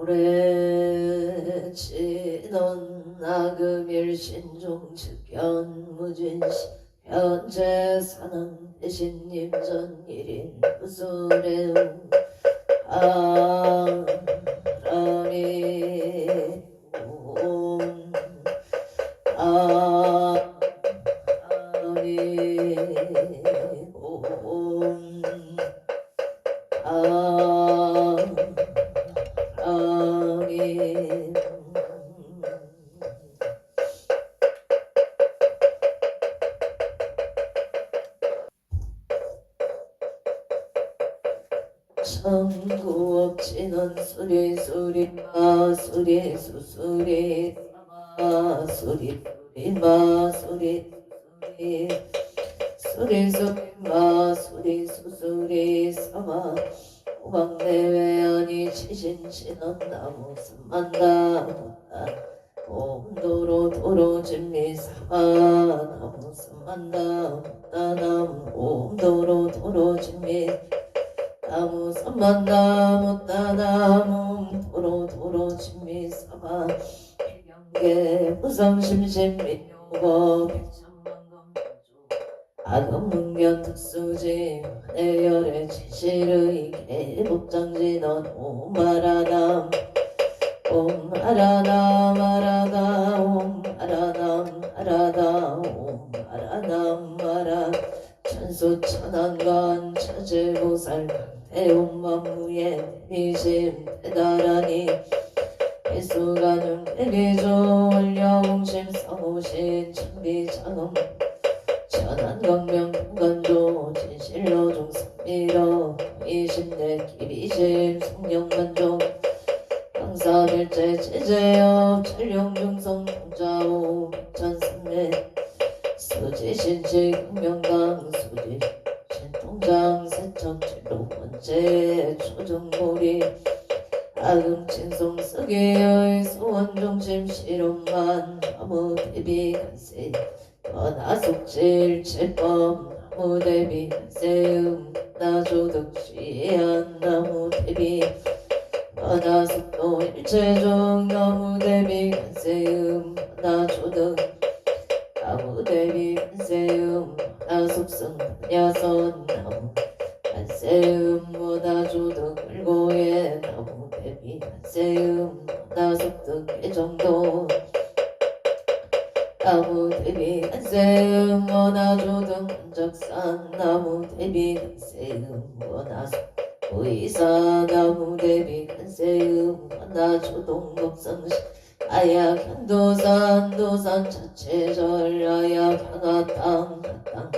오래 지넌 나금일신종 측견무진시 현재사는 대신님 전일인 부수레움 아라니 옴 아라니 옴 아라니 천구억진원 수리수리 마수리 수수리 마수리 수리 마수리 수리 수리수리 마수리 수수리 사마 오방내외아니 치신치는 나무 삼만다무다 옴도로 도로진미 사마 나무 삼만다무다 나무 옴도로 도로진미 나무 삼만나무 따나무 도로 진미 사마 경계 무성심심 민요거 백천만금 악음문견 특수지 내열의 지실의 개복장지넌 옴아라남 옴아라남 아라다 옴아라남 아라다 옴아라남 아라 천수천안간 처제보살 대온만무예 대비심 대다라니 배수가는 대비조 원려공심 성우신 천비장음 천안광명 공간조 진실로 종삼미러 이심대 기비심 성령만종 강사별제 제제업 촬영중성 공자오 백천삼매 수지신지 금명강 수지 신통장 세천칠로 번째 초정몰이 아금친송 쓰기의 소원중심 실험만 나무 대비 간세 나속질 칠법 나무 대비 간세음 나조득시한 나무 대비 나속도 일체종 나무 대비 간세음 나조득 나무 대비 간세음 나속성 야선 나무 간세음 나조득 을고에 나무 대비 간세음 나속득 개정도 나무 대비 간세음 나조득 한적산 나무 대비 간세음 나속 의사 나무 대비 간세음 나조동 법성시 아약 현도산 도산 자체절 아약 하나땅 하땅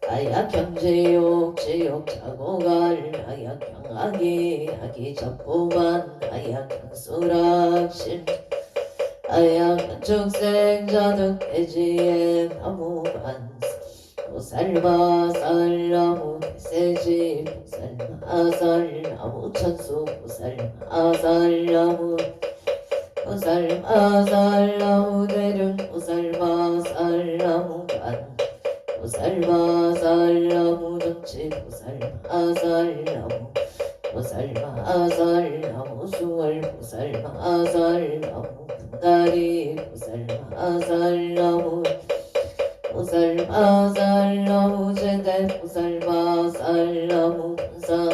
아약 현지욕 지욕 자고갈 아약 형아기 아기 접고만 아약 현수락심 아약 현축생자득 대지에 나무반 보살마살 나무 대세지 보살마살 나무 천수 보살마살 나무 보살마살 나무 대륜 보살마살 나무관 보살마살 나무 정치 보살마살 나무 보살마살 나무 수월 보살마살 나무 분다리 보살마살 나무 보살마살 나무 제대 보살마살 나무 본사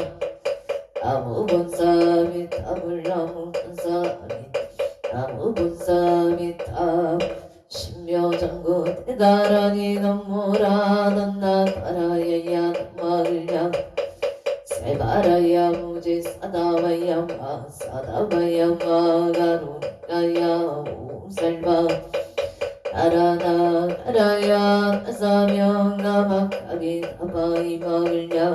나무 본사 미탑을 나무 본사 나무 본사 미탑 신묘장구 대다라니 넘모라 넌나 바라야야 마을야 세바라야 무지 사다바야 마 사다바야 마가루가야 옴살바 나라나 나라야 나사명 나막하기 다바이 마을야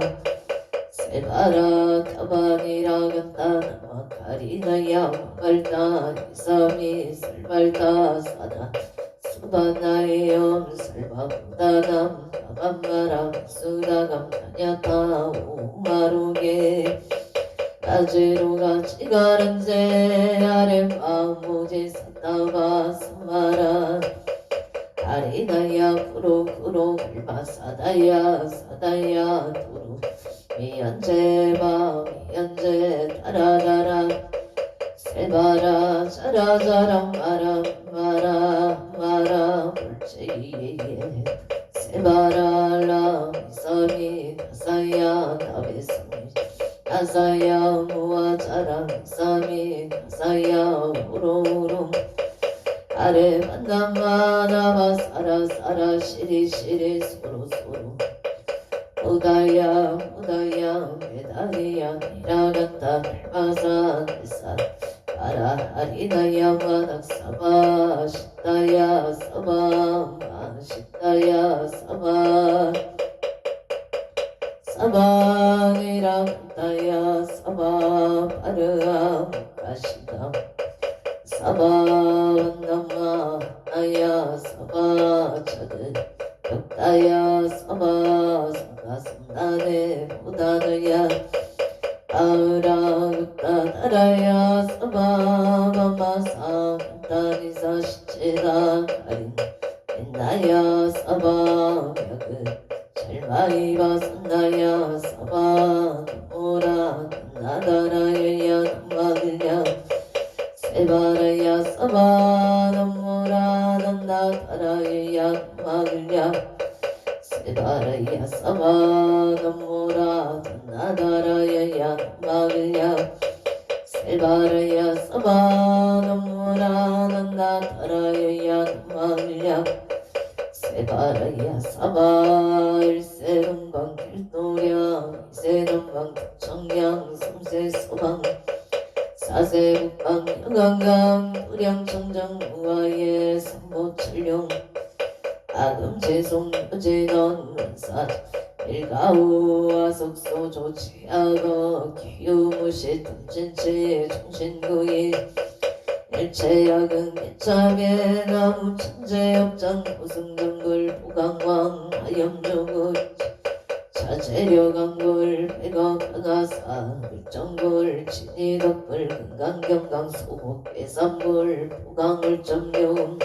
세바라 타바니라 간다 나마카리나야 마발다 이사미 설발다 사다 수바나의 엄설바보다남 나감마람 수다감 나냐타 오마루게 나제로가 지가른제 아랫마음 모지 사다바 사마라 아리나야 구로 불마 사다야 도루 미연제 바 미연제 다라다라 자랑 마라 불제이에 세바랄라 미사미 가사야 나베스미 가사야 무아 자랑 미사미 가사야 우롱우롱 아래 만나마나마 사라 시리 소로 무다야 메다리야 니라간다 닮아사 내사 아라하리나야 마닥사바 시다야 사바 마시다야 사바 사바니라간다야 사바 바르아 가시다 사바 남마 나야 사바 차드 벽다야 사바 사바삼나네 보다나야 아우라 웃다다라야 사바마마사 간다니사 시체다 가린 엔나야 사바 벽은 잘마이바 산나야 사바 노라 나다라야 남마들야 세바라야 사바 남모라 난다다라야 남마들야 세바라야 사바 남모라 난다다라야 남마들야 세바라야 사바 남모라 난다다라야 남마들야 세바라야 사바 일세동방 길도량 이세동방 청량 삼세소방 사세국방 영강강 불양청정 우아예 삼보철룡 아금제송 유제던 원사 일가우와 속소 조치하거 기우무시 tum진치 정신구이 일체야근 개참에 나무 천재역장 고승정글 보강왕 하염조구 자재려강굴 백업하가사 물정굴 진이덕불 금강경강 소복계산불 보강물점룡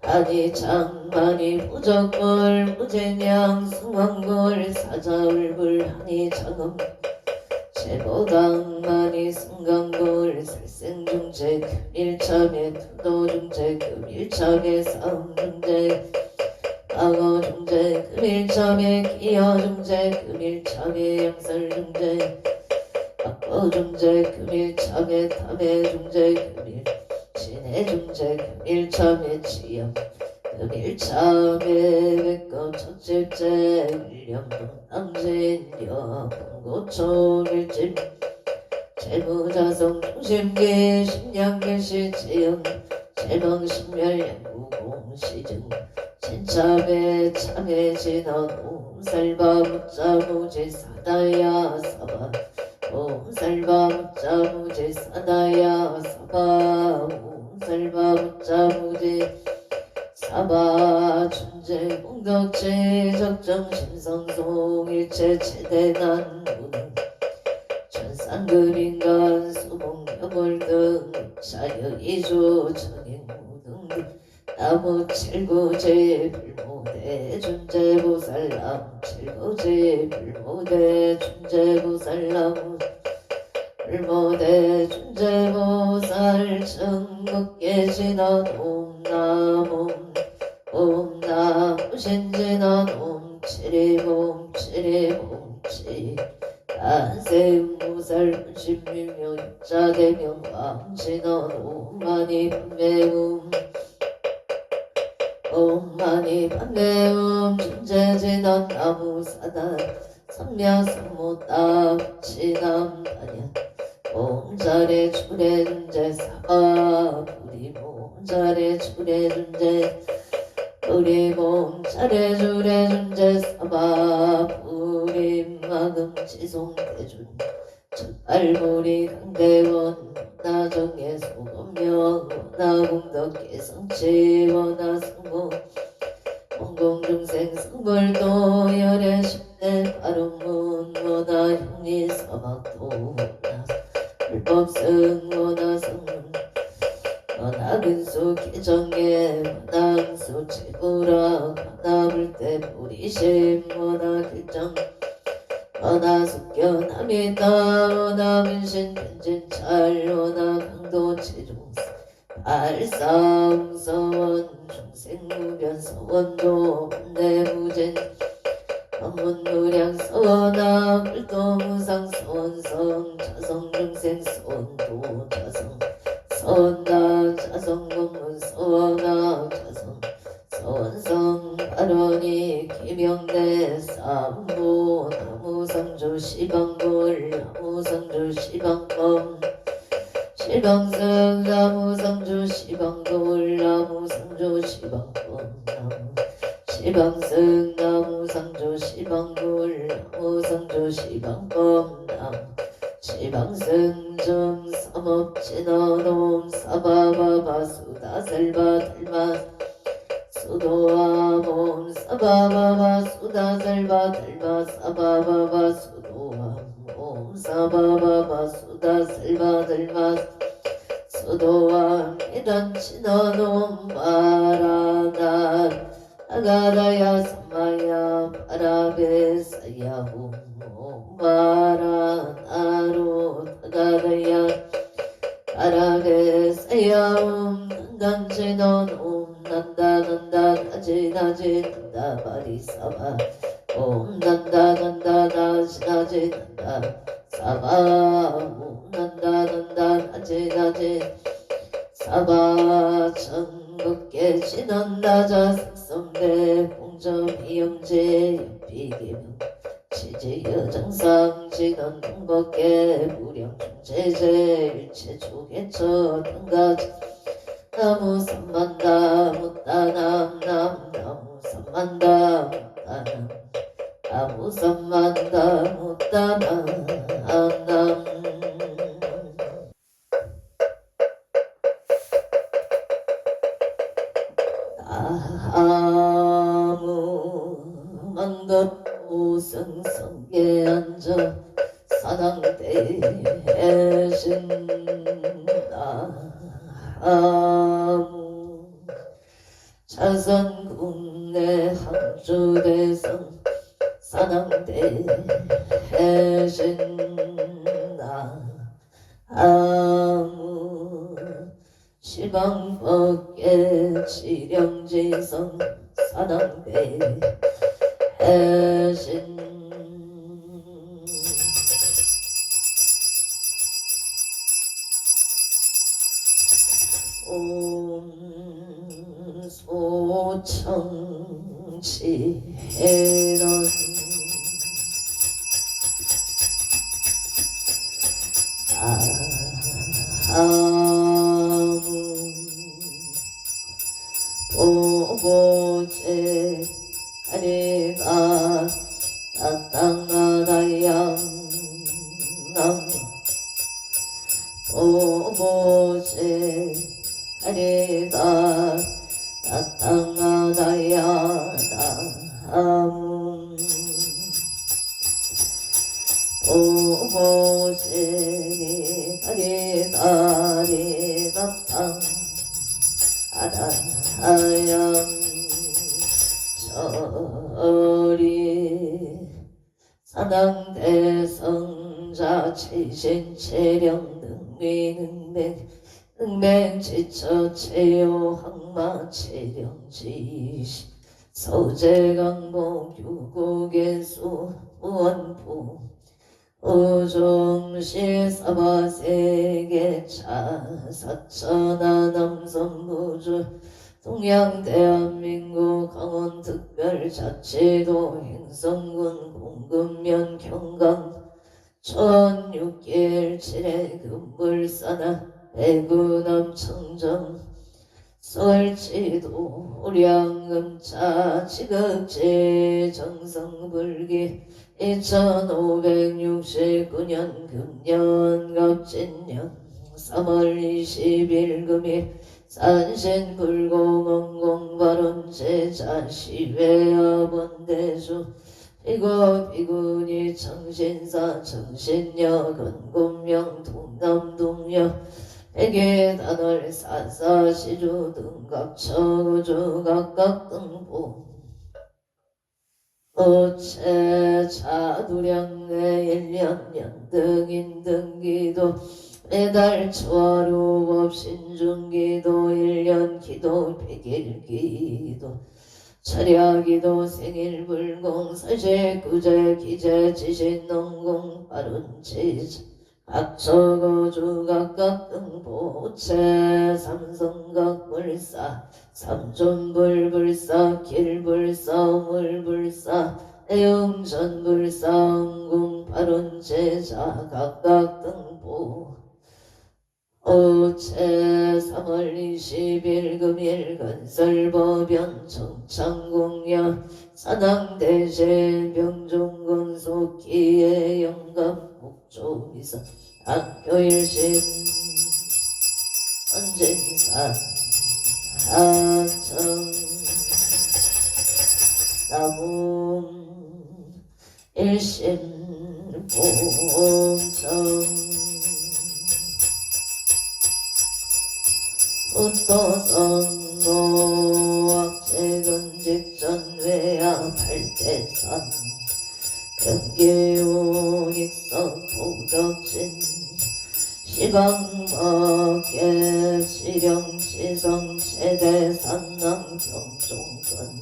한이창만이 부적불 무제냥 승왕굴 사자울불 한이창음 제보강만이 승강굴 살생중재 금일참에 투도중재 금일참에 싸움중재 악어중재 금일참에 기여중재 금일참에 양설중재 악어중재 금일참에 탐해중재 금일 신해중재 금일참에 치염 금일참에 백검 첫째째 일념동 남진여 봉고초일집 재무자성 중심계 심양계시 지연 제방심멸양구공시증 진참에 참에 진원 옴살바 묻자무지 사다야 사바 옴살바 묻자무지 사다야 사바 옴살바 묻자무지 사바 춘제 공덕체 적정 심성송 일체 최대난 무능 천상그린간 수봉여벌등 자여 이조 천인무등 나무 칠구제 불모대 준제보살람 칠구제 불모대 준제보살람 불모대 준제보살 천국계시던 옴나옴 옴나무신지난 옴치리봄 치리봄치 단세음무살 문신묘명 육자대명 왕진원 옴마니 판매음 옴마니 판매음 준재진원 나무사단 삼야삼모따 치남단연 옴자리 주례준재 사바 부리몸자리 주례준재 우리 몸 차례주례 준재 사바 부림마금 지송대준 첫발보리 강대원 나정예 소검명 나공덕계 성치 원하승모 원공중생 성불도 열애 십대 바른문 원하형리 서막도 불법승 원하성문 원하근수 개정계 원하근수 제부라 원하불대 보리심 원하길정 원하숙견 남이다 원하문신 편진찰 원하강도 체중사 알상서원 중생무변서원도 내무진 법문무량서원아 불도무상서원성 자성중생서원도 자성 서원다 자성법문서원아 자성 서원성 발언이 기명대 삼보 나무상조 시방불 나무상조 시방범 시방승 나무상조 시방불 나무상조 시방범 시방승 나무상조 시방불 나무상조 시방범 시방승 좀 삼업진어놈 사바바바 수다셀바 달마 수도와 몸 사바바바 수다셀바 달마 사바바바 수도와 몸 사바바바 수다셀바 달마 수도와 미단치너놈 바라나 아가다야 삼마야 파라베사야후 마라나로 아가다야 파라베사야움 난단지넌 난다 나지 난다 바리사바 난다 나지 난다 사바 난다 나지 사바 천국계 신원다자 색성대 공점이영제 연비계명 지지여정상 진원 동법계 무량중제제 일체조개처 등가지 나무 삼만다 못다남 나무 삼만다 못다남 나무 삼만다 못다남 남 아무 만덕고 성성에 앉아 사당대에 신다 아무 자선국내 항주대성 사당대에 신다 아무 시방법계 지령지성 사당대 해신 옴 소청치해런 아무 보보제 가리가 따땅마다양 남 보보제 가리가 따땅마다양 남 보보제 가리가리 따땅 아다양 저리 사당대성자 최신체령 능미능맹 능맹지처체요 항마체령지시 서재강목 유고개수 무원부 우종시 사바세계차 사천하 남성부주 동양대한민국 강원특별자치도 행성군 공급면 경강 1006길 7회 금불사나 대구남 청정 서울지도 우량금차 지극지 정성불기 2569년 금년 갑진년 3월 20일 금일 산신불공원공발원 제자시외아본대수 비구비구니 청신사 청신여 건곤명 동남동여 백예단월 사사시주 등각처우주 각각등보 우체 자두량내 일년년 등인등기도 매달 초하루 법신중기도 1년 기도 100일 기도 철야기도 생일불공 사제구제 기제 지신농공 바른제자 각처거주 각각 등보체 삼성각불사 삼존불불사 길불사 물불사 애용전불사 응궁 바른제자 각각 등보 오체 3월 20일 금일 건설법연 정창공야 산항대제 명종건속기의 영감 목조미사 학교일심 선진사 하청 나무 일심 봉정 उत्तो선모 악재근직전외야 발대선 경계오닉성 보덕진 시방법계 시령지성 최대산남 경종근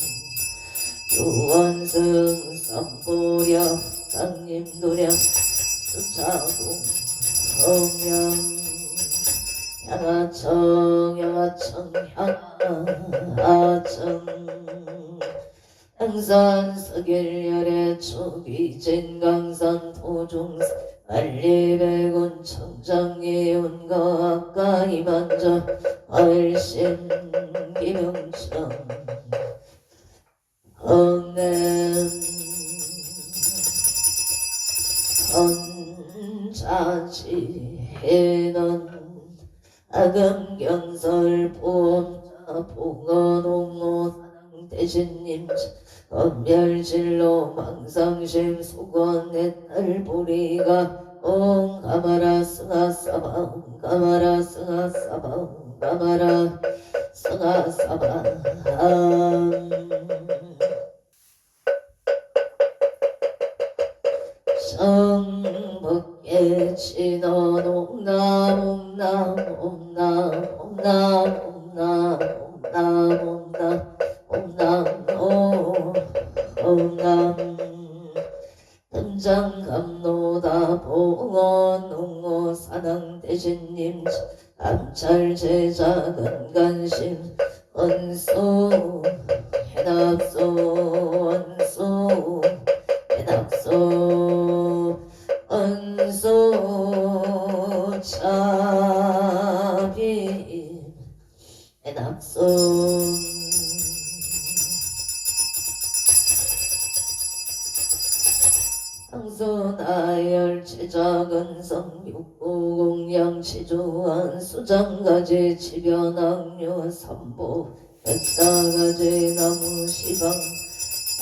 유원승 썸보력 강림도량 수차공 성명 양아청 양아청 양산 서길열의 초기진 강산 토중사 알리백운 청정이운거 아까 이만저 얼심 기명청 엉냄 헌자지해넌 아금경설 보험자 봉헌옥로 사당대신님 검멸진로 망상심 소권의딸 보리가 옹가마라 승하사바 옹가마라 승하사바 옹가마라 승하사바 성복계 진원 옴남 옴남 옴남 옴남 옴남 옴남 옴남 옴남 뜸장감노다 봉헌 농모 사당대신님 감찰제자 건간심 원수 해납소 원수 해납소 원수 차비 해납소 상수나열 제자근성 육구공양 치조한 수장가지 치변악류 삼보 백사가지 나무시방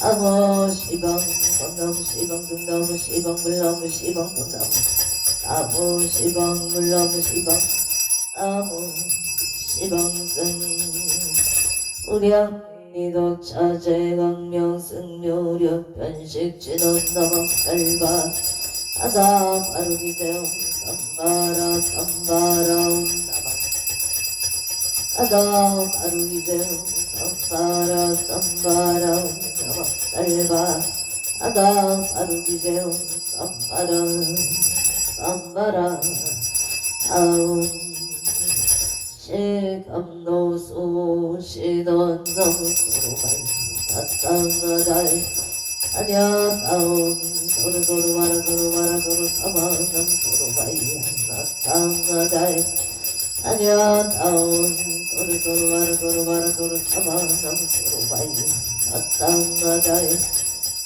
나무시방 건나무시방 등나무시방 물나무시방 등나무 나무시방 물나무시방 나무시방승 우량미덕차제강명 승묘력 편식진언나방 살바 아다 바루기대옴 삼바라 삼바라 옴나방 아다 바루기대옴 삼바라 삼바라 옴나방 살바 아다 바루기대옴 삼바라 삼바라 다음 시감노수 시던너무소로발 사땅나달 아냐다운 도르도르와라 도르와라 도르타마남 도르바이야 나땅나달 아냐다운 도르도르와라 도르와라 도르타마남 도르바이야 나땅나달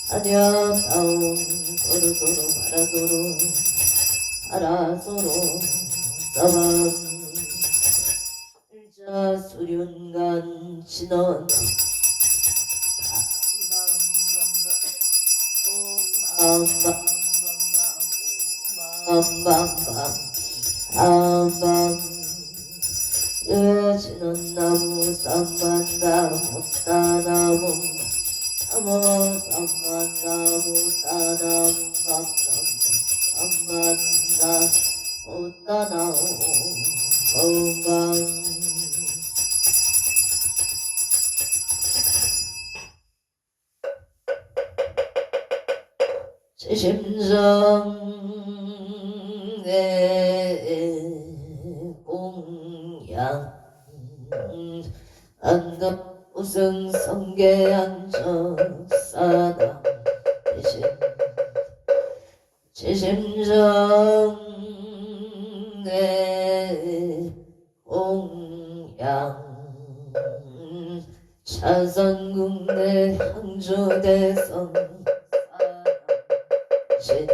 아냐다운 도르도르와라 도르 아라소로 사밤 수륜간 진원 암밤 여진원 나무 쌈만다 못다나무 나무 쌈만다 못다나무 쌈만다 꽃다나오 건강 제 심정의 공양 안감 우승 성계한 적사당 대신 제 심정의 공양 차선국내 항주대성 대신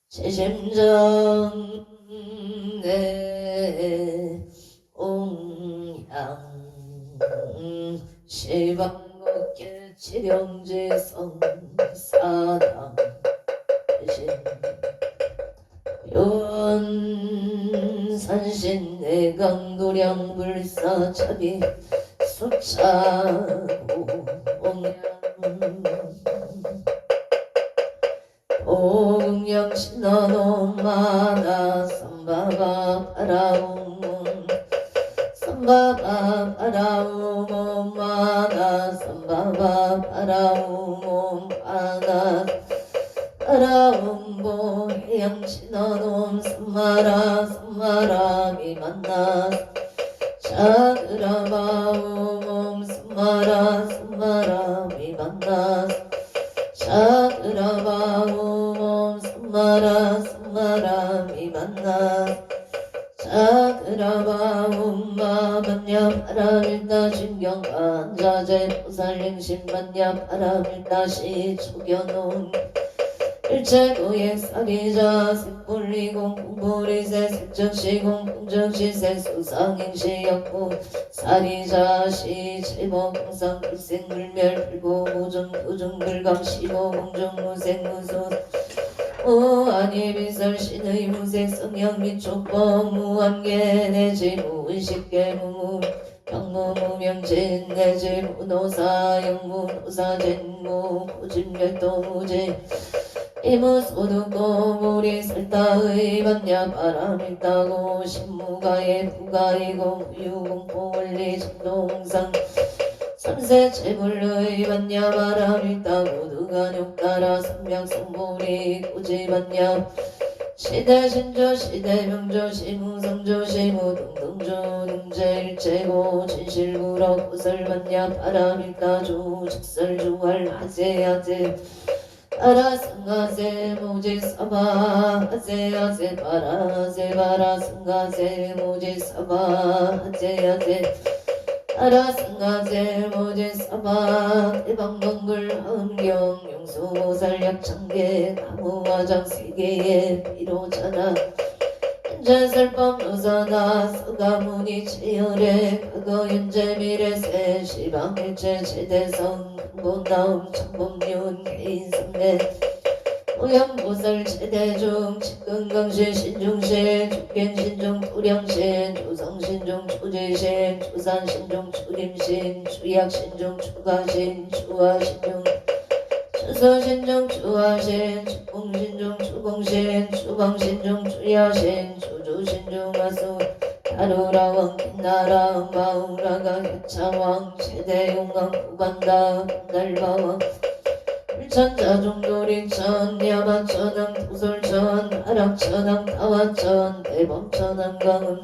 제 심정의 공양 시방국계 칠영지성 사당 대신 요원산신 내강도량 불사차비 수차고 옹양 오궁영 신어노마나 삼바바 파라우몬 삼바바 파라우몬 마나 삼바바 파라우몬 마나 파라움보 해양신어놈 삼마라 삼마라 미만나 자그라바우몸 삼마라 삼마라 미만나 자그라바우몸 삼마라 삼마라 미만나 자그라바움마 반야 파라밀다 신경관 자제 보살행신 반야 파라밀다시 초견놈 일체고의 사기자 색불리공 공불이세 색적시공 공적시세 수상행시 역부 사리자시 제법공상 불생불멸 불고무중 부중불감 시보공정무생무소 무한이비설 신의 무색 성형 미촉법 무한계 내지 무의식계 무무 영무무명진 내지 무노사 영무노사진무 고집멸도 무지 이무소득고 무리 설다의 반야 바람이 따고 신무가의 부가이고 유공포 원리 정동상 삼세 체불의 반야 바람이 따고 누가욕 따라 삼명성보리 고지반야 시대 신조 시대 명조 시무성조 시무 등등조 등제일체고 진실구러 구설반야 바람이 따주 직설주할 하세하세 아라승가세 모지사바 하세하세 바라세 바라승가세 모지사바 하세하세 아라승가세 모지사바 대방동글 음경 용수보살 약창계 나무화장 세계의 비로자나 현재설법 노사나 서가문이 체열에 과거 현재 미래세 시방일체 제대성 근본다음 천법륜 개인성내 오염보살 최대중 직근강신 신중신 죽견신중 토량신 조성신중 초재신 조산신중 초림신 추약신중 추가신 추화신중 추서신중 추화신 추공신중 추공신 추방신중 추야신 추조신중 아수 다루라왕 빛나라 마우라가 격차왕 최대용왕 구간다 날바왕 일천자종돌이천 야마천왕 도솔천 하락천왕 다화천 대범천왕 강음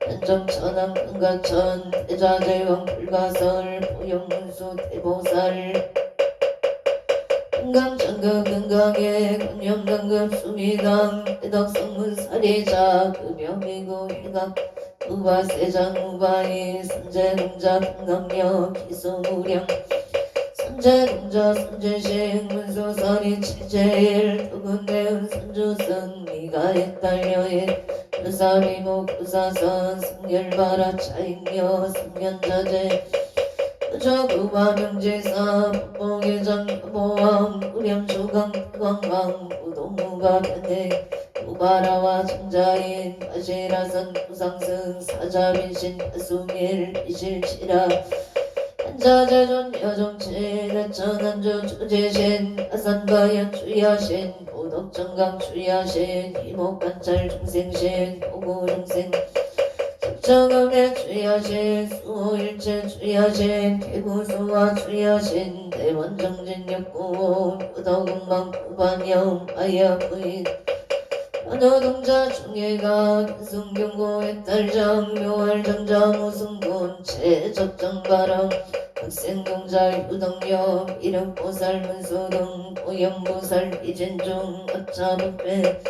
현정천왕 금가천 대자재왕 불가설 보영문수 대보살 금강천급 금강의 금염등급 수미당 대덕성문사리자 급여미고 회각 우바세장 우바이 선제공자 금강력 기소무량 선제공자 선제식 문소선이 체제일 두군대은 선주승 미가에 딸려인 유사리목 구사선 승열바라 차익며 승연자재 저구바 명제사 법봉계장 보암 우렴조강 광광 우동무가 변해 우바라와 정자인 바시라선 부상승 사자빈신 파수밀 이실치라 한자재존 여정치 대천한주 주제신 아산바연 주야신 보덕 법정강 주야신 이목관찰 중생신 보고중생 십정음의 주야신 수호일체 주야신 개구수와 주야신 대원정진역구 유덕음방 구반영 아야부인 만호동자 중예가 근승경고의 딸장 묘할정장 우승군 최적정바람 학생동자 유덕염 이력보살 문수등 고영보살 이진중 어차북배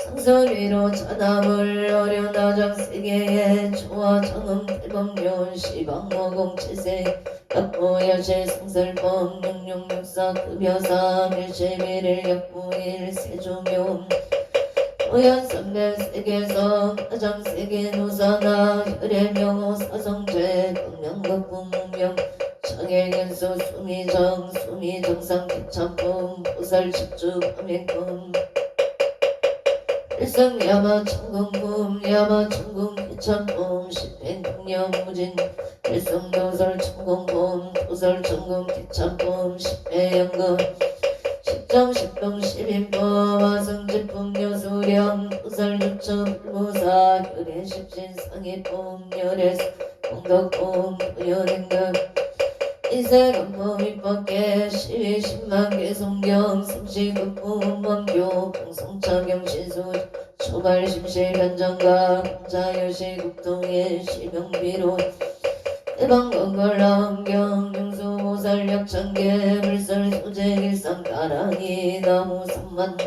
상선위로 차남을 어려나장 세계에 조화 정음 대법륜 시방모공치세 약보여제 성설범 육육육사 급여사 밀체미를 약보일 세조묘 오연선배 세계성 가장세계 노사나 혈애명호 사성제 극명극부 무명 청해견수 수미정 수미정상 기참품 보살집주 범행품 일성야마 천궁금 야마 천궁 기참품 십행풍녀무진 일성도설 천궁품 도설 천궁 기참품 십배연금 십정 십동 십인법 화성제품 여수령 도설육청 불보사 혈의 십신 상해품 열의 공덕품 부여등급 인세금품 입법계 시위 십만계 송경 삼시급품 원교 공성차경신수 초발심실 변정가 공자여시 국동일 시명비로 대방건걸남경 용수보살 약창계 불설 소재일상 가랑이 나무 삼만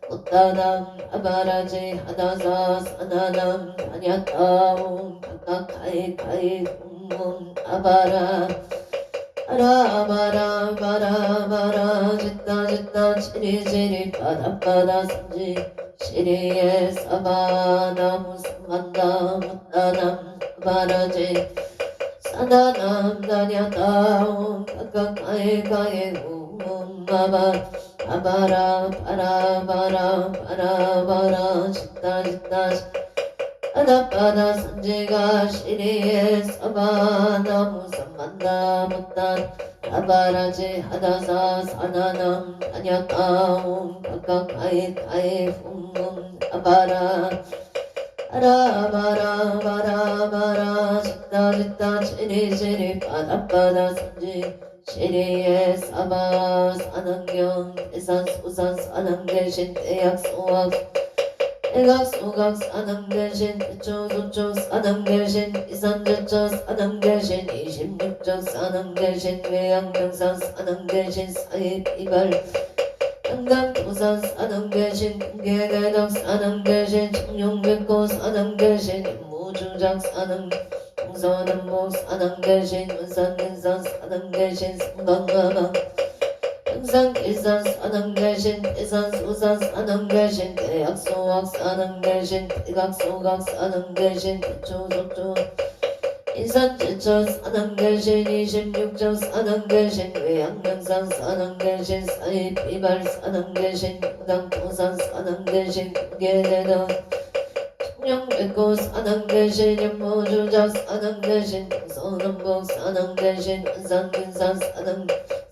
꽃다남 아바라지 하다사 사나남 다냐타옴 각각하이카이 humum 아바라 아라바라 바라바라 짓다 지리지리 바다바다 삼지 시리에 사바나무 삼만다 묻다남 아바라지 사나남 다냐다옴 각각하이카이 humum 아바라 바라바라 바라바라 짓다 바다바다 산지가 시리에 사바나무 삼만다 묻단 아바라지 하다사 사나남 다냐타옴 각각하이카이 humum 아바라 아라바라 바라바라 짓다 지리지리 바다바다 산지 시리에 사바 사능경 대산 소산 사능 대신 대약 소학 대각 소각 사능 대신 대초 소초 사능 대신 이산제초 사능 대신 26적 사능 대신 외양병산 사능 대신 사입이발 당당도산 사능 대신 공개대덕 사능 대신 청룡백고 사능 대신 임무주작 사능 동서남북 사능 대신 문산근산 사능 대신 성방가방 등산길산 사능 대신 대산소산 사능 대신 대약소학 사능 대신 대각소각 사능 대신 대초속조 인산제철 사능 대신 26적 사능 대신 외양명산 사능 대신 사입비발 사능 대신 용당토산 사능 대신 공개대덕 청룡백고 사능 대신 연모주작 사능 대신 동서남북 사능 대신 원산근산 사능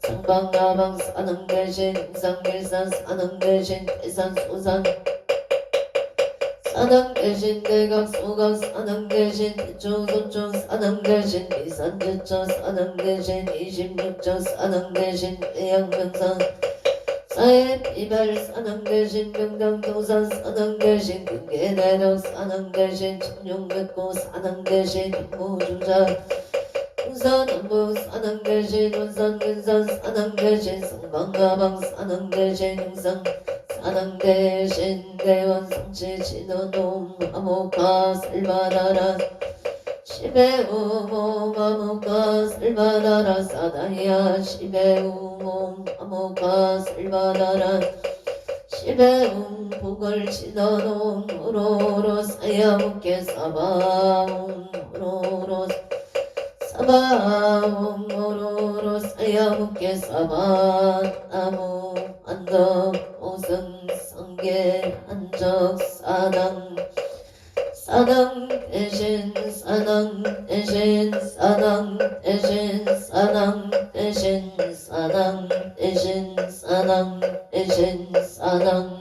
상방가방 사능 대신 용산길산 사능 대신 대산소산 사능 대신 대각소각 사능 대신 대초소초 사능 대신 이산제처 사능 대신 26적 사능 대신 외양명산 사입이발 사능 대신 명당도산 사능 대신 금계대덕 사능 대신 청룡백고 사능 대신 임무주작 동서남북 사능 대신 원산근산 사능 대신 성방가방 사능 대신 용산 사능 대신 대원성치 진원놈 아모카 살바다라 시베우모 아모카 살바다라 사다야 시베우모 아모카 살바다라 시베움 복을 진원놈 오로로 사야묵게 사바움 오로로 사바옴 오로로 사야묵게 사바나무 안덕 오승 성계 한적 사당 사당 대신 사당 대신 사당 대신 사당 대신 사당 대신 사당 대신 사당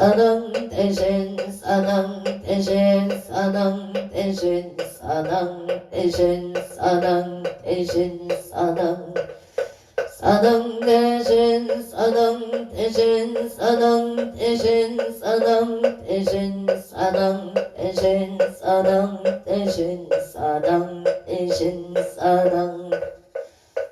사능 대신 사능 대신 사능 대신 사능 대신 사능 대신 사능 사능 대신 사능 대신 사능 대신 사능 대신 사능 대신 사능 대신 사능 대신 사능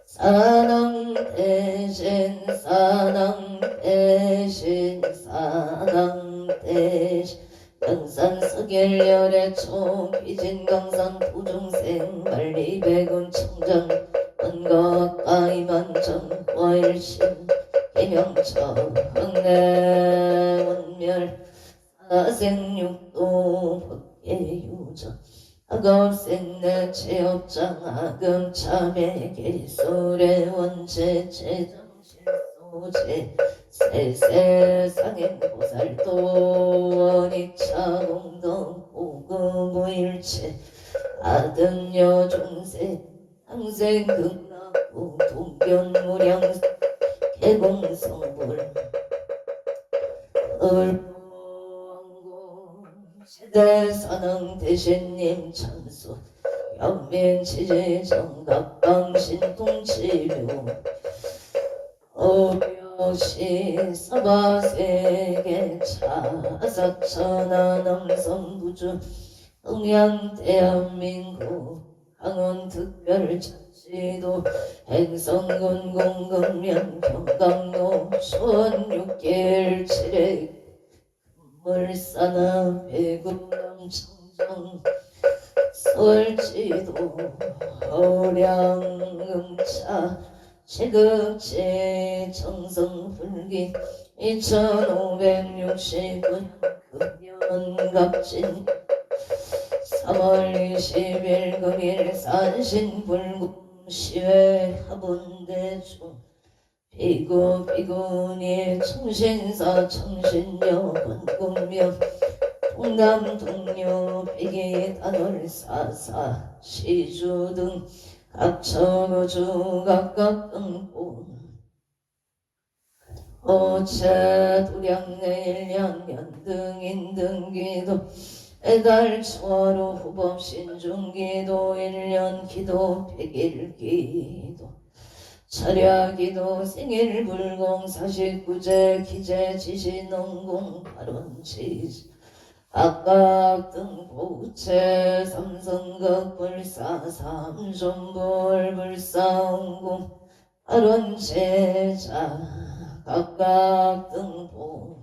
사능 대신 사능 대신 사능 대신 영산 서결열의 초기진 강산 도중생 만리백운 청정 원가까이 만정 와일신 개명처 흥내 원멸 사생육도 법계유정 학업생내 체업장 아금참회 개소래 원체 체정실소제 세세상행 보살도 원이차 공동 고금무일체 아등여 중세 항생 극락부 동견무량 개공성불 을왕고 세대사능 대신님 참수 연민치지 정각방신통치료 어려시 사바세계 차사천하 남성부주 동양대한민국 강원특별자치도 행성군 공금면 경강로 수원육계일 칠회 물산하 배구남 청정 서울지도 허량음차 시급지 정성불기 2569년 금년갑진 3월 20일 금일 산신불궁시회 하분대중 비구비구니 청신사 청신녀 권궁명 동남동료 비기단월사사 시주등 각처거주 각각 등본 오체 도량내일년년 등인등기도 애달 초하루 후법 신중기도 1년 기도 100일기도 철야기도 생일불공 49제 기재 지시농공 발원지지 각각 등보체 삼성극 불사 삼존불 불사옹공 발원제자 각각 등보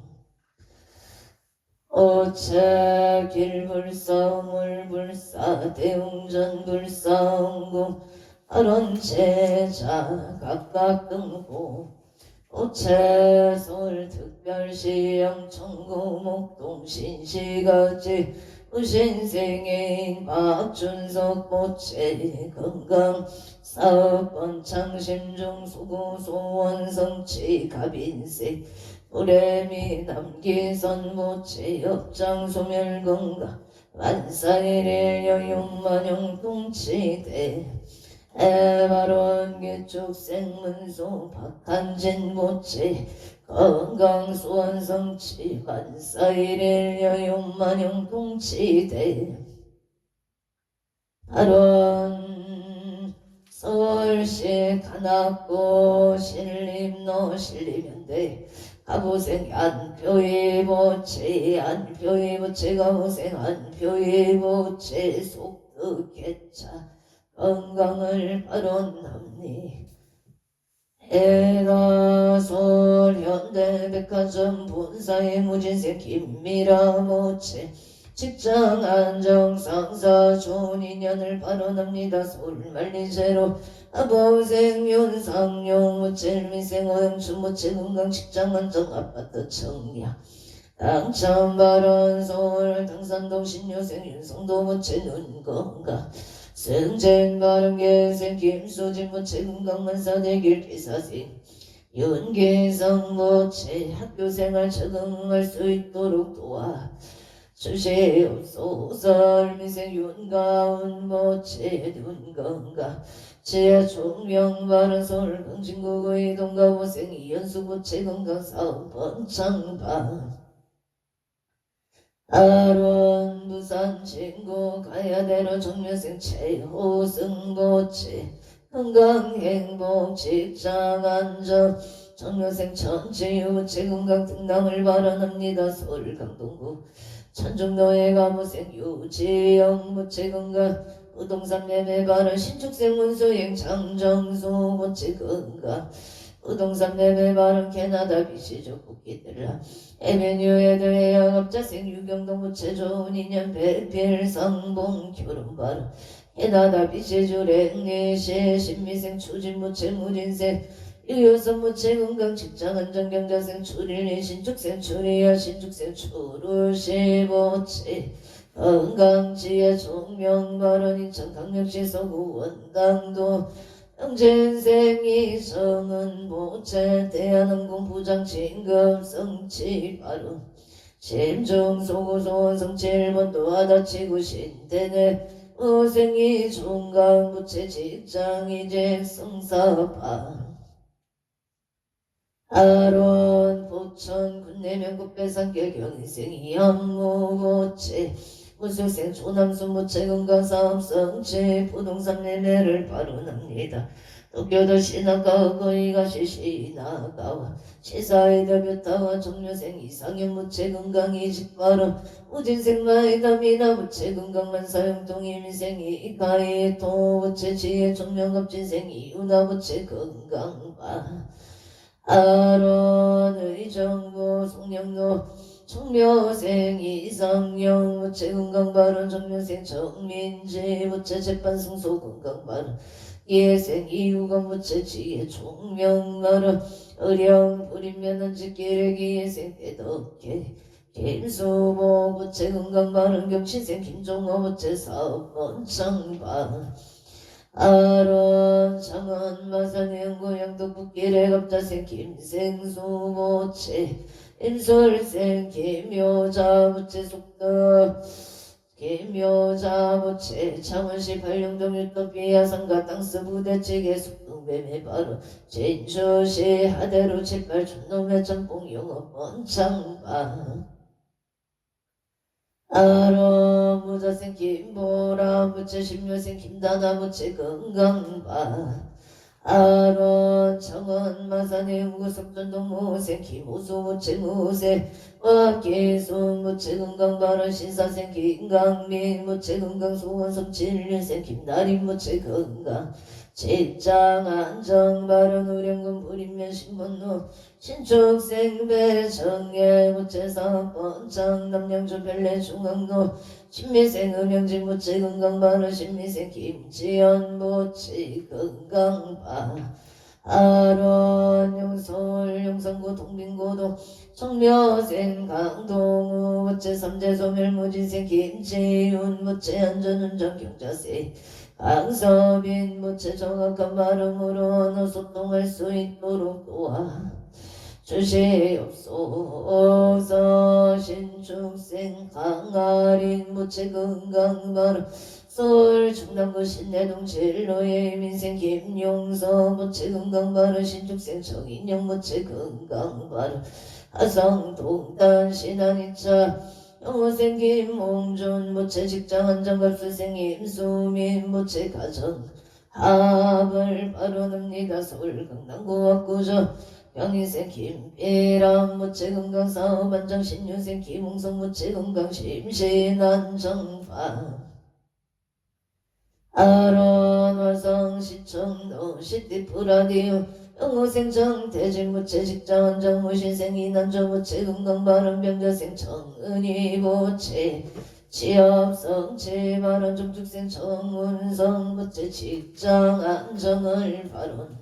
오체 길불사 물불사 대웅전불사 옹공 발원제자 각각 등보 오체 서울특별시 영천구 목동 신시가지 우신생인 박준석 보체 건강 사업번 창심중 수구소원 성취 가빈세 도레미 남기선 보체 역장 소멸건강 만사일일 여용만용 통치대 에바론 개축생문소 박한진 보체 건강수원성치 만사일일 여용만용 통치대 발원 서울시 간악고 신림로 신림현대 가보생 안표의 보체 안표의 보체 가보생 안표의 보체 속득개차 건강을 발언합니 해가솔 현대백화점 본사의 무진생 김미라 모체 직장 안정 상사 좋은 인연을 발언합니다. 솔말리제로 아보생 윤상용 모체 미생 오영춘 모체 건강 직장 안정 아파트 청약 당첨 발언 서울 당산동 신여생 윤성도 모체 눈 건강 승진 바른계생 김수진 모체 건강만사 대길 기사생 윤기성 모체 학교생활 적응할 수 있도록 도와 주시옵소서. 미생 윤가운 모체 눈건강 지하 총명 바른 서울 강진구의 동가보생 이연수 모체 건강 사업 번창반 아론 부산 친구 가야대로 정묘생 최호승보치 건강행복 직장안정 정묘생 천지우체 건강 등남을 발언합니다. 서울 강동구 천중로의 가무생 유지영 무체 건강 부동산 매매 발언 신축생 문수행 장정수 무체 건강 부동산 매매 발언 캐나다 비시족 국기들라 에베뉴에 대해 영업자생 유경동 무체 좋은 인연 배필 상봉 결혼 발언 캐나다 비시족 랭리시 신미생 추진 무체 무진생 유효선 무체 건강 직장 안정 경자생 출일리 신축생 출이야 신축생 출우시 무체 건강지혜 종명 발언 인천 강력시 서구 원당도 영진생이 성은 모체 대한항공 부장 진급 성취 발언 심중 소구소원 성취 1번도 하다치고 신대내 우생이 종강 부채 직장이제 성사파 아론 보천 군내면 국배산계 경인생이 영무고체 무술생 조남수 무체 건강사업 성취 부동산 매매를 발언합니다. 도쿄도 신학과 거의가 시시나가와 시사의 대표타와 종료생 이상현 무체 건강이직 발언 우진생 마이담이나 무체 건강만 사용동 이민생이 이카이 도 무체 지혜 종명갑진생 이유나 무체 건강바 아론의 정보 송영로 청묘생 이상영 무체 건강발언 정묘생 정민지 무체 재판승 소건강발언 예생 이유건 무체 지혜 총명발언 의령 불임면은 직기래기 예생 대덕계 김수보 무체 건강발언 경신생 김종호 무체 사업원창발언 아론 창원 마산행 고향도 북길에 갑자생 김생수 모체 임솔생 김효자 무체 속도 김효자 무체 창원시 발령동 유토피아 상가 땅스 부대찌개 숙동배매 바로 진주시 하대로 칠팔 촌놈의 짬뽕 영업 원창바 아론 무자생 김보라 무체 신묘생 김다나 무체 건강바 아론 청원 마산의 우구석전동 무생 김호수 무체 무세 와기순 무체 건강바론 신사생 김강민 무체 건강 소원성 진륜생 김나림 무체 건강 직장 안정바론 우령군 불임면 신문노 신축생 배정예 무체사 번창 남양주 별내 중앙로 신미생 음영진 무체 건강바로 신미생 김지연 무체 건강바 아론 용서울 용성구 동빙고도 청묘생 강동우 무체 삼재소멸 무진생 김지윤 무체 안전운전 경자세 강서빈 무체 정확한 발음으로 너 소통할 수 있도록 도와 주시옵소서. 신축생 강아린 무체 건강발 서울 충남구 신내동 진로의 민생 김용서 무체 건강발 신축생 정인영 무체 건강발 하성 동단 신안이차 영호생 김홍준 무체 직장 안정갑수생 임수민 무체 가정 합을 발언합니다. 서울 강남구 압구정 영희생 김비람 무체 건강 사업 안정 신유생 김홍성 무체 건강 심신안정파 아론 화성 시청도 시티프라디오 영호생 정태진 무체 직장 안정 무신생 이난조 무체 건강 발언 병자생 정은희 무체 취업 성취 발언 정축생 정운성 무체 직장 안정을 발언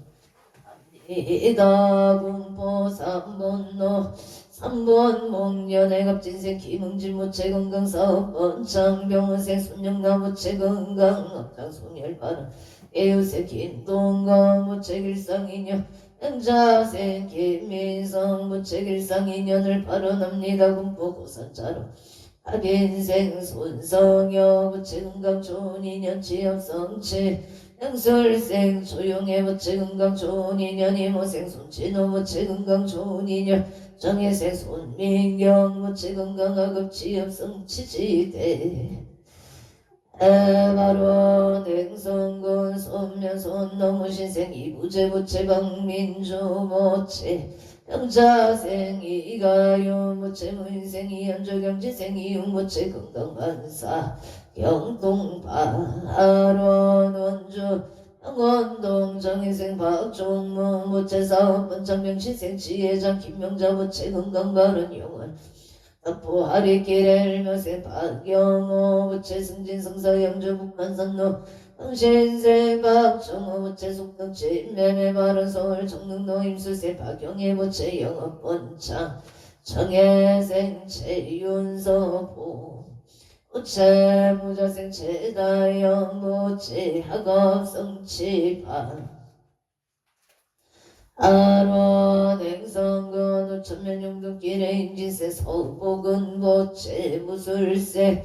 이다 군포 3번노 3번 목련의 갑진생 김흥진 무체 건강 사업 번창 병원생 손영나 무체 건강 업장 송열 발언 애우생 김동건 무체 길상인연 행자생 김민성 무체 길상인연을 발언합니다. 군포 고산자로 학인생 손성여 무체 건강 좋은 인연 취업 성취 영설생 조용해 무체 건강 좋은 인연 이모생 손진호 무체 건강 좋은 인연 정혜생 손민경 무치 건강하급 취업성 치지대 바로 냉성군 손면손 너무신생 이부제부채 박민주 모채 병자생 이가요 무채 무인생 이현조경지생 이육무채 건강만사 경동바론 원주 영원동 정희생 박종무 무채사업 번창병신생 지혜장 김명자 무채 건강바른 영원 부하리길 묘세 박영호 부채 승진 성서 영주 북한선로 당신세 박정호 부채 속덕 진매매 바른 서울 정릉도 임수세 박영애 부채 영업 본창 정혜생 최윤서보 부채 무자생 최다영 부채 학업 성치반 아론 행성군 우천면 용등길에 임진세 서복은 보채 무술세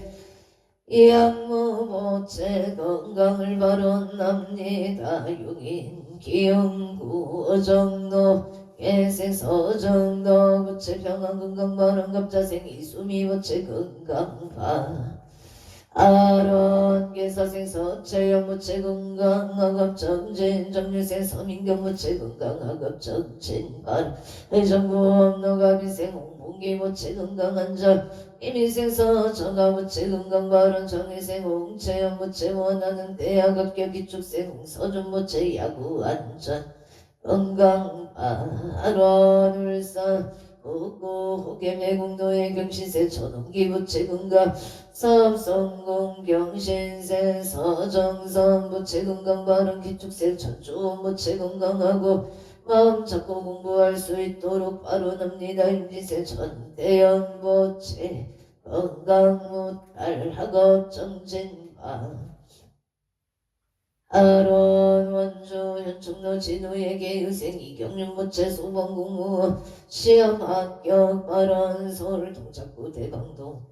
이양무보채 건강을 발언합니다. 용인 기흥구 어정도 개생 서정도 부채 평안 건강 발언 갑자생 이수미 부채 건강바 아론 계사생 서채영 무채 건강학업 정진 정유생 서민경 무채 건강학업 정진 발 회전부 너가비생 홍봉기 무채 건강한절 이민생 서정가 무채 건강발언 정혜생 홍채영 무채 원하는 대학업계 기축생 홍서준 무채 야구안전 건강발언 울산 북구 호계매공도의 경신세 천홍기 부채 건강 삼성공 경신세 서정선 부채 건강 발언 기축세 천주원 부채 건강하고 마음 잡고 공부할 수 있도록 발언합니다. 임진세 전대연 부채 건강 무탈 학업 정진반 아론 원주 현충로 진우에게 유생 이경륜 부채 소방 공무원 시험 합격 발언 서울 동작구 대방동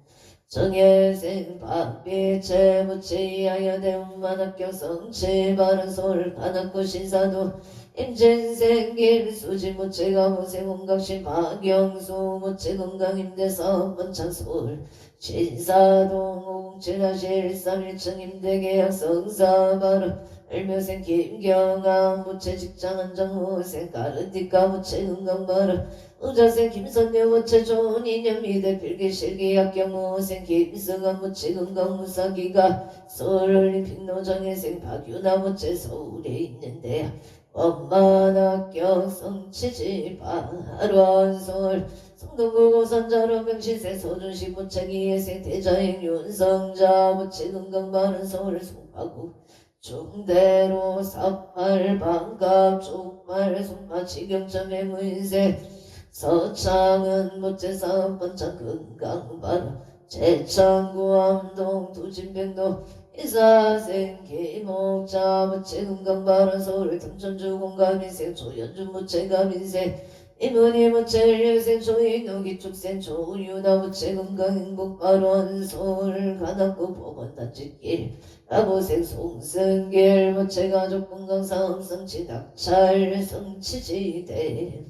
정혜생 박비채 부채 이하여 대운만 합격 성치 발언 서울 관악구 신사도 임진생 김수진 부채 가무생 홍각신 박영수 부채 건강 임대사업 번창 서울 신사동 홍채나시 131층 임대계약 성사 발언 을묘생 김경암 부채 직장 안정호생 까르티카 부채 건강 발언 의자생 김선녀 부채 좋은 인연 미대 필기실기 학경호생 김승환 부채 건강 무사기가 서울올림픽 노정혜생 박유나 부채 서울에 있는 대학 원만학교 성취지 발원 서울 성동구 고산자로 명신세 서준시 부채기예생 대자행 윤성자 부채 건강 발언 서울 송파구 중대로 사팔 반갑 종말 송파 지경점의 무인세 서창은 부채사업 번창 건강 발언 제창구 암동 두진병도 이사생 김옥자 부채 건강 발언 서울 등천주 공감인생 조연준 부채가 민생 이문희 부채 일생 조인호 기축생 조유나 부채 건강 행복 발언 서울 관악구 법원단지길 라보생 송승길 부채 가족 건강 사업 성취 낙찰 성취지대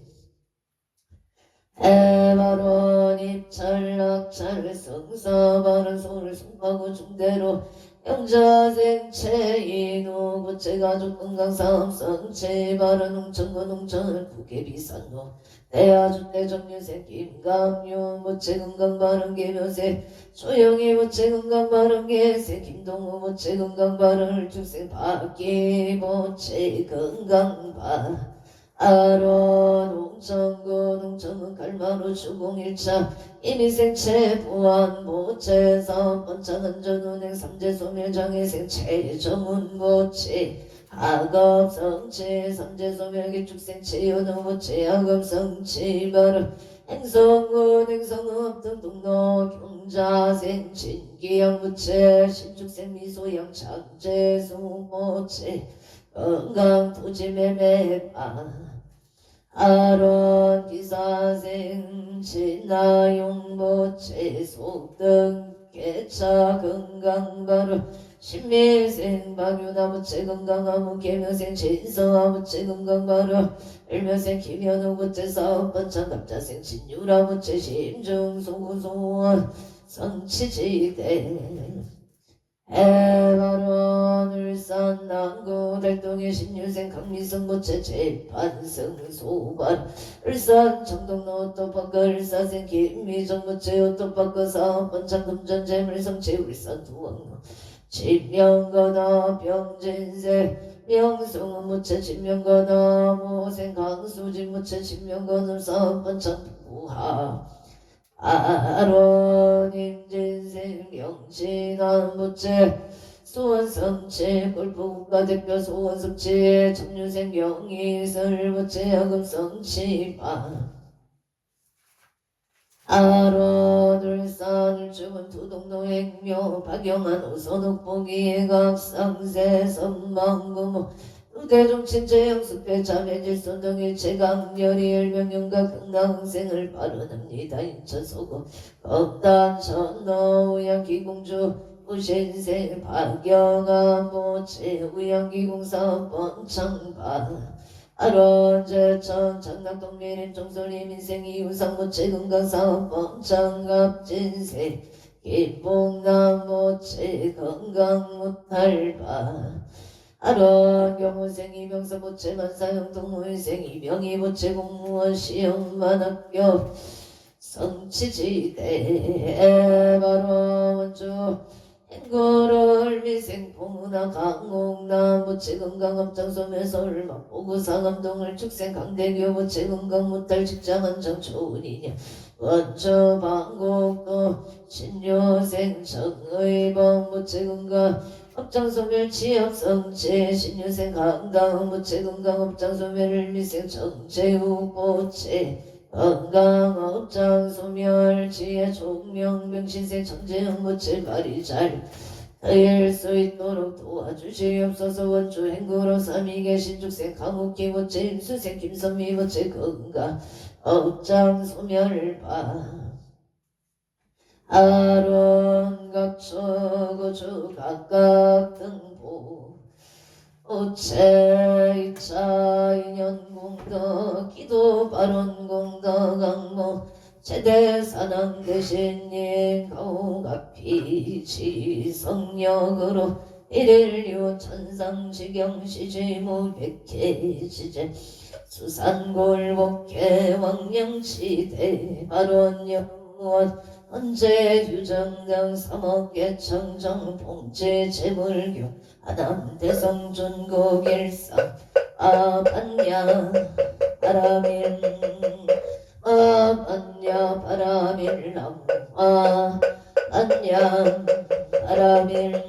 해발원 입찰 낙찰 성사 발언 서울 송파구 중대로 영자생 최인호 부채 가족 건강 사업 성취 발언 농천구 농천 부계비산로 대하주택 정유생 김강윤 부채 건강 발언 개묘생 조영희 부채 건강 발언 개생 김동우 부채 건강 발언 을축생 박기 부채 건강 발 아론 홍천구 농천군 갈마루 주공 1차 이미생채 보안 보채 사업 번창 안전운행 삼재소멸 장애생 최정훈 보채 학업 성취 삼재소멸 기축생 최연호 보채 학업 성취 발언 행성군 행성업 등 동로 경자생 진기영 부채 신축생 미소양 장재수 보채 건강 토지매매파 아론 기사생 진나용 보채 속등 개차 건강 발언 신미생 박유나부채 건강하무 개묘생 진성하부채 건강바로 일묘생 김현우부채 사업번창 갑자생 진유라부채 심중소구소원 성치지대 해바론 울산 남구 달동의 신유생 강미성부채 재판승소발 울산 청동로 오토파크 울사생 김미정부채 오토파크 사업번창 금전재물성채 울산 두왕로 진명거나 병진세 명승무채 진명거나 모생 강수진무채 진명거나 사업번창 부하 아론임진생 명진한부채 소원성채 골프국가대표 소원성채 청류생 경이설부채 야금성치파 아론 울산 울주군 두동노행묘 박영한 오선옥보기 각상세 선망고모 대종친제영숙배 자매질손 등의 최강렬이 일명영가 극락생을 발언합니다. 인천소고 겁단천너 우양기공주 우신세 박영아 모체 우양기공사 번창바 아론제천 장락동미림 종솔림 인생이 우상모체 건강사업 번창갑진세 김봉남모체 건강무탈바 아론 경호생이 명사보채 만사형 동무일생이 명의보채 공무원 시험만학교 성치지대 바로 원주 행거를 미생 포문화 강옥남 보채 건강업장소매서울 막보구 상암동을 축생 강대교 보채 건강무탈 직장안정 초운이냐 원주 방곡도 신유생 정의범 보채 건강 업장소멸 취업성체 신유생 강당무채 건강업장소멸 미생 정체후보채 건강업장소멸 지혜 종명병신생 천재형무채 말이 잘 되일 수 있도록 도와주시옵소서. 원주 행구로 삼위계 신죽생 강욱기무채 임수생 김선미무채 건강 업장소멸바 아론 각초고주 각각 등보 오체 이차 인연공덕 기도 발언공덕 강모 제대사랑 대신님 가오가피 지성력으로 일일류 천상지경시지무 백해지제 수산골복해 왕령치대 발언영원 언제 유정당 삼억개 청정 봉제 재물교 아담 대성 준국 일상 아반야 바라밀 아반야 바라밀 나무 아반야 바라밀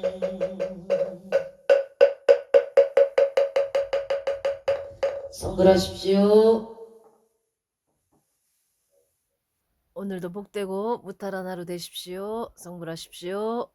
성불하십시오. 오늘도 복되고 무탈한 하루 되십시오. 성불하십시오.